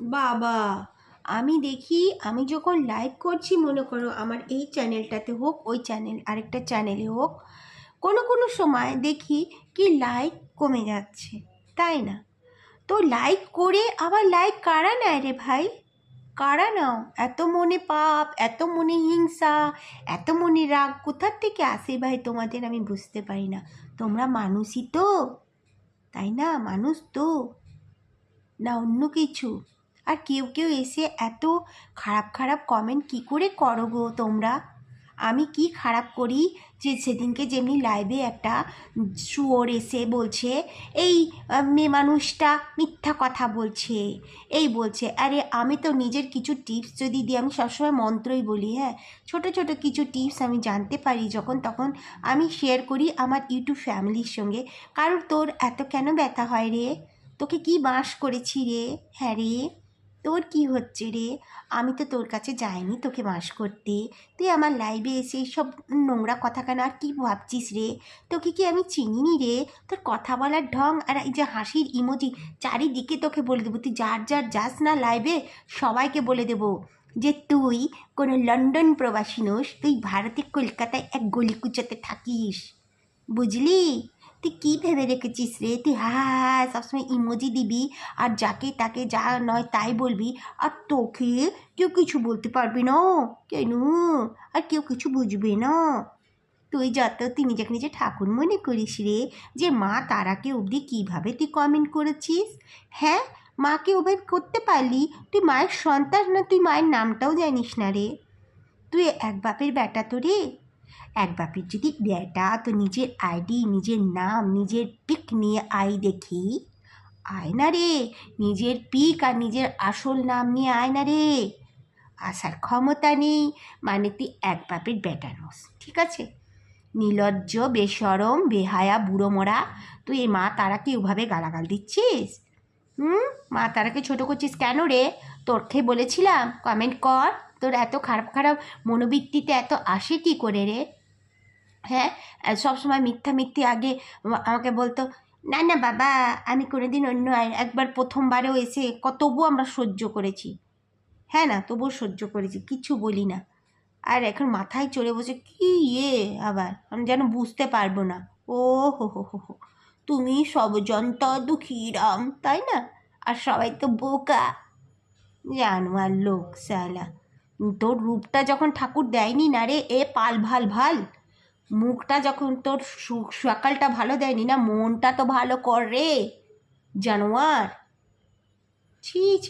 বাবা, আমি দেখি, আমি যখন লাইভ করছি, মনে করো আমার এই চ্যানেলটাতে হোক, ওই চ্যানেল আরেকটা চ্যানেলে হোক, কোনো কোনো সময় দেখি কি লাইক কমে যাচ্ছে, তাই না? তো লাইক করে আবার লাইক কারা নেয় রে ভাই? কারা নাও? এত মনে পাপ, এত মনে হিংসা, এত মনে রাগ কোথার থেকে আসে ভাই তোমাদের? আমি বুঝতে পারি না। তোমরা মানুষই তো, তাই না? মানুষ তো, না অন্য কিছু? আর কেউ কেউ এসে এত খারাপ খারাপ কমেন্ট কি করে করো গো তোমরা? আমি কি খারাপ করি যে সেদিনকে যেমনি লাইভে একটা শুয়োর এসে বলছে এই মেয়ে মানুষটা মিথ্যা কথা বলছে, এই বলছে। আরে আমি তো নিজের কিছু টিপস যদি দিই, আমি সবসময় মন্ত্রই বলি, হ্যাঁ, ছোট ছোট কিছু টিপস আমি জানতে পারি যখন তখন আমি শেয়ার করি আমার ইউটিউব ফ্যামিলির সঙ্গে। কারণ তোর এত কেন ব্যথা হয় রে? তোকে কি বাস করেছি রে? হ্যাঁ রে, তোর কি হচ্ছে রে? আমি তো তোর কাছে যাইনি তোকে বাস করতে। তুই আমার লাইভে এসে সব নোংরা কথা কেন? আর কি ভাবছিস রে? তোকে কি আমি চিনিনি রে? তোর কথা বলার ঢং আর এই যে হাসির ইমোজি, চারিদিকে তোকে বলে দেবো, তুই যার যার যাস না লাইভে সবাইকে বলে দেবো যে তুই কোনো লন্ডন প্রবাসী নোস, তুই ভারতে কলকাতায় এক গলিকুচাতে থাকিস, বুঝলি? তুই কী ভেবে রেখেছিস রে? তুই হ্যাঁ সবসময় ইমোজি দিবি আর যাকে তাকে যা নয় তাই বলবি, আর তোকে কেউ কিছু বলতে পারবি না কেন? আর কেউ কিছু বুঝবে না। তুই তুই নিজেকে নিজে ঠাকুর মনে করিস রে, যে মা তারাকে অবধি কীভাবে তুই কমেন্ট করেছিস? হ্যাঁ, মাকে ওভাবে করতে পারলি? তুই মায়ের সন্তান না? তুই মায়ের নামটাও জানিস না রে? তুই এক বাপের বেটা তো রে। এক বাপের যদি বেটা, তো নিজের আইডি, নিজের নাম, নিজের পিক নিয়ে আয় দেখি। আয় না রে, নিজের পিক আর নিজের আসল নাম নিয়ে আয় না রে। আসার ক্ষমতা নেই মানে তুই এক বাপের বেটা নস, ঠিক আছে? নির্লজ্জ, বেশরম, বেহায়া, বুড়ো মরা, তুই এই মা তারাকে ওভাবে গালাগাল দিচ্ছিস? মা তারাকে ছোটো করছিস কেন রে? তোরকে বলেছিলাম কমেন্ট কর? তোর এত খারাপ খারাপ মনোবৃত্তিতে এত আসে কী করে রে? হ্যাঁ, সবসময় মিথ্যা মিথ্যে আগে আমাকে বলতো, না না বাবা আমি কোনোদিন অন্য একবার প্রথমবারেও এসে তবুও আমরা সহ্য করেছি, হ্যাঁ না, তবুও সহ্য করেছি, কিছু বলি না। আর এখন মাথায় চড়ে বসে কি আবার আমি যেন বুঝতে পারবো না। ও হো হো হো হো, তুমি সবজন্ত দুঃখীরাম, তাই না? আর সবাই তো বোকা, জানোয়ার লোক সালা। তোর রূপটা যখন ঠাকুর দেয়নি না রে এ পাল ভাল ভাল, মুখটা যখন তোর সকালটা ভালো দেয়নি না, মনটা তো ভালো কর রে জানোয়ার। ছি ছি।